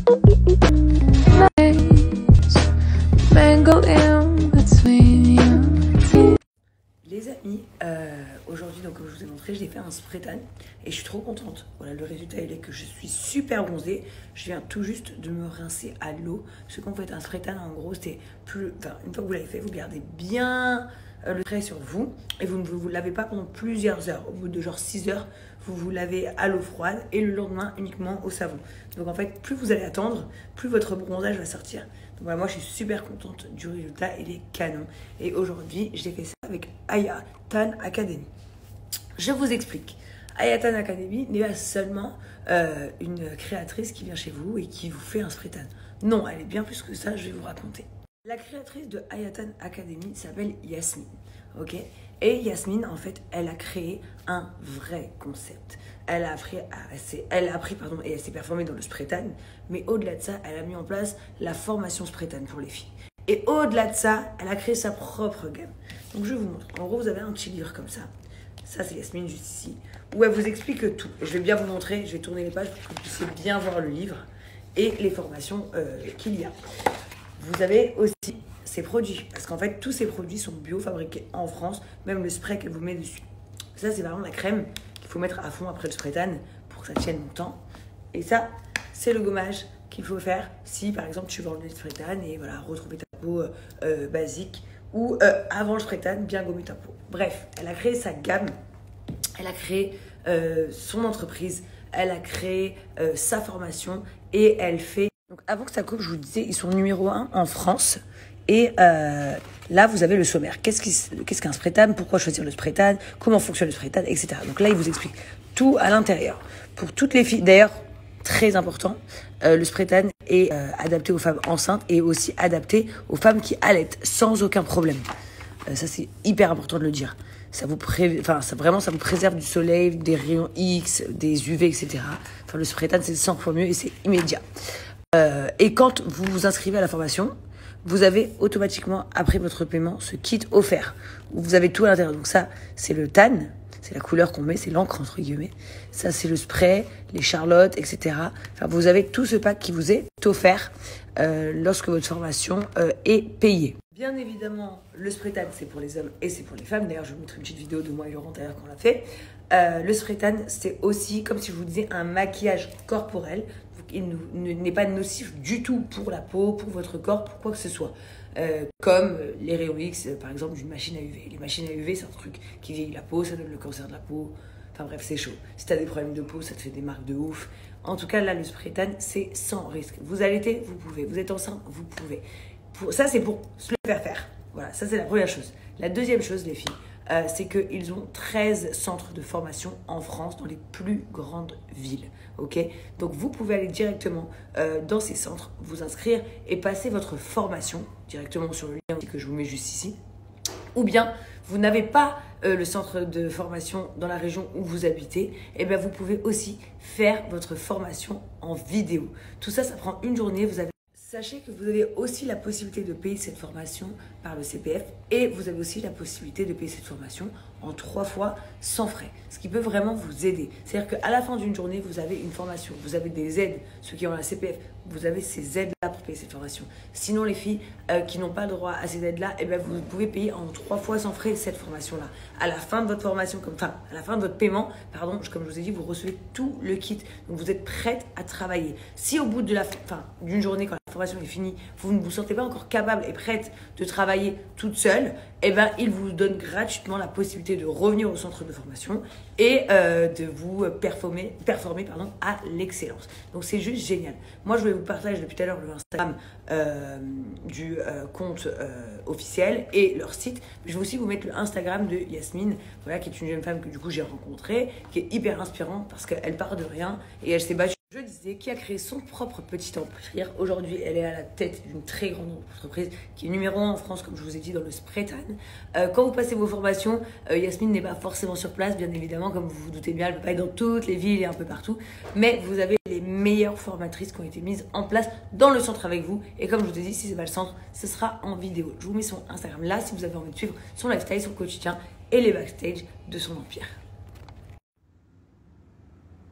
Les amis, aujourd'hui, donc comme je vous ai montré, j'ai fait un spray tan et je suis trop contente. Voilà, le résultat il est que je suis super bronzée. Je viens tout juste de me rincer à l'eau. Ce qu'on fait un spray tan, en gros, c'est plus, enfin, une fois que vous l'avez fait, vous gardez bien le trait sur vous et vous ne vous lavez pas pendant plusieurs heures. Au bout de genre 6 heures, vous vous lavez à l'eau froide et le lendemain uniquement au savon. Donc en fait, plus vous allez attendre, plus votre bronzage va sortir. Donc voilà, moi je suis super contente du résultat, il est canon. Et aujourd'hui, j'ai fait ça avec Aya Tan Academy. Je vous explique. Aya Tan Academy n'est pas seulement une créatrice qui vient chez vous et qui vous fait un spray tan. Non, elle est bien plus que ça, je vais vous raconter. La créatrice de Aya Tan Academy s'appelle Yasmine, ok? Et Yasmine, en fait, elle a créé un vrai concept. Elle a appris et elle s'est performée dans le spray tan, mais au-delà de ça, elle a mis en place la formation spray tan pour les filles. Et au-delà de ça, elle a créé sa propre gamme. Donc je vous montre. En gros, vous avez un petit livre comme ça. Ça, c'est Yasmine juste ici, où elle vous explique tout. Je vais bien vous montrer, je vais tourner les pages pour que vous puissiez bien voir le livre et les formations qu'il y a. Vous avez aussi ces produits, parce qu'en fait, tous ces produits sont bio, fabriqués en France, même le spray qu'elle vous met dessus. Ça, c'est vraiment la crème qu'il faut mettre à fond après le spray tan pour que ça tienne longtemps. Et ça, c'est le gommage qu'il faut faire si, par exemple, tu veux enlever le spray tan et voilà, retrouver ta peau basique ou avant le spray tan, bien gommer ta peau. Bref, elle a créé sa gamme, elle a créé son entreprise, elle a créé sa formation et elle fait... Donc avant que ça coupe, je vous disais, ils sont numéro 1 en France. Et là, vous avez le sommaire. Qu'est-ce qu'un spray tan? Pourquoi choisir le spray tan? Comment fonctionne le spray tan? Etc. Donc là, il vous explique tout à l'intérieur. Pour toutes les filles, d'ailleurs, très important, le spray tan est adapté aux femmes enceintes et aussi adapté aux femmes qui allaitent sans aucun problème. Ça, c'est hyper important de le dire. Ça vous ça vous préserve du soleil, des rayons X, des UV, etc. Enfin, le spray tan, c'est 100 fois mieux et c'est immédiat. Et quand vous vous inscrivez à la formation, vous avez automatiquement, après votre paiement, ce kit offert, où vous avez tout à l'intérieur. Donc ça, c'est le tan, c'est la couleur qu'on met, c'est l'encre, entre guillemets. Ça, c'est le spray, les charlottes, etc. Enfin, vous avez tout ce pack qui vous est offert lorsque votre formation est payée. Bien évidemment, le spray tan, c'est pour les hommes et c'est pour les femmes. D'ailleurs, je vais vous montrer une petite vidéo de moi et Laurent d'ailleurs qu'on l'a fait. Le spray tan, c'est aussi, comme si je vous disais, un maquillage corporel. Il n'est pas nocif du tout pour la peau, pour votre corps, pour quoi que ce soit. Comme les rayons X, par exemple, d'une machine à UV. Les machines à UV, c'est un truc qui vieillit la peau, ça donne le cancer de la peau. Enfin bref, c'est chaud. Si tu as des problèmes de peau, ça te fait des marques de ouf. En tout cas, là, le spray tan, c'est sans risque. Vous allaitez, vous pouvez. Vous êtes enceinte, vous pouvez. Ça, c'est pour se le faire faire. Voilà, ça, c'est la première chose. La deuxième chose, les filles, c'est qu'ils ont 13 centres de formation en France, dans les plus grandes villes. Okay, donc, vous pouvez aller directement dans ces centres, vous inscrire et passer votre formation directement sur le lien que je vous mets juste ici. Ou bien, vous n'avez pas le centre de formation dans la région où vous habitez, et bien vous pouvez aussi faire votre formation en vidéo. Tout ça, ça prend une journée. Sachez que vous avez aussi la possibilité de payer cette formation par le CPF et vous avez aussi la possibilité de payer cette formation en 3 fois sans frais, ce qui peut vraiment vous aider. C'est-à-dire qu'à la fin d'une journée, vous avez une formation, vous avez des aides, ceux qui ont la CPF, vous avez ces aides-là pour payer cette formation. Sinon, les filles qui n'ont pas le droit à ces aides-là, eh bien, vous pouvez payer en 3 fois sans frais cette formation-là. À la fin de votre formation, à la fin de votre paiement, pardon, comme je vous ai dit, vous recevez tout le kit. Donc, vous êtes prête à travailler. Si au bout de d'une journée, quand la formation est finie, vous ne vous sentez pas encore capable et prête de travailler toute seule, eh ben, il vous donne gratuitement la possibilité de revenir au centre de formation et de vous performer à l'excellence. Donc, c'est juste génial. Moi, je vais vous partager depuis tout à l'heure le Instagram du compte officiel et leur site. Je vais aussi vous mettre le Instagram de Yasmine, voilà, qui est une jeune femme que du coup j'ai rencontrée, qui est hyper inspirante parce qu'elle part de rien et elle s'est battue. Je disais, qui a créé son propre petit empire. Aujourd'hui, elle est à la tête d'une très grande entreprise qui est numéro 1 en France, comme je vous ai dit, dans le spray tan. Quand vous passez vos formations, Yasmine n'est pas forcément sur place, bien évidemment, comme vous vous doutez bien, elle ne peut pas être dans toutes les villes et un peu partout. Mais vous avez les meilleures formatrices qui ont été mises en place dans le centre avec vous. Et comme je vous ai dit, si ce n'est pas le centre, ce sera en vidéo. Je vous mets son Instagram là si vous avez envie de suivre son lifestyle, son quotidien et les backstage de son empire.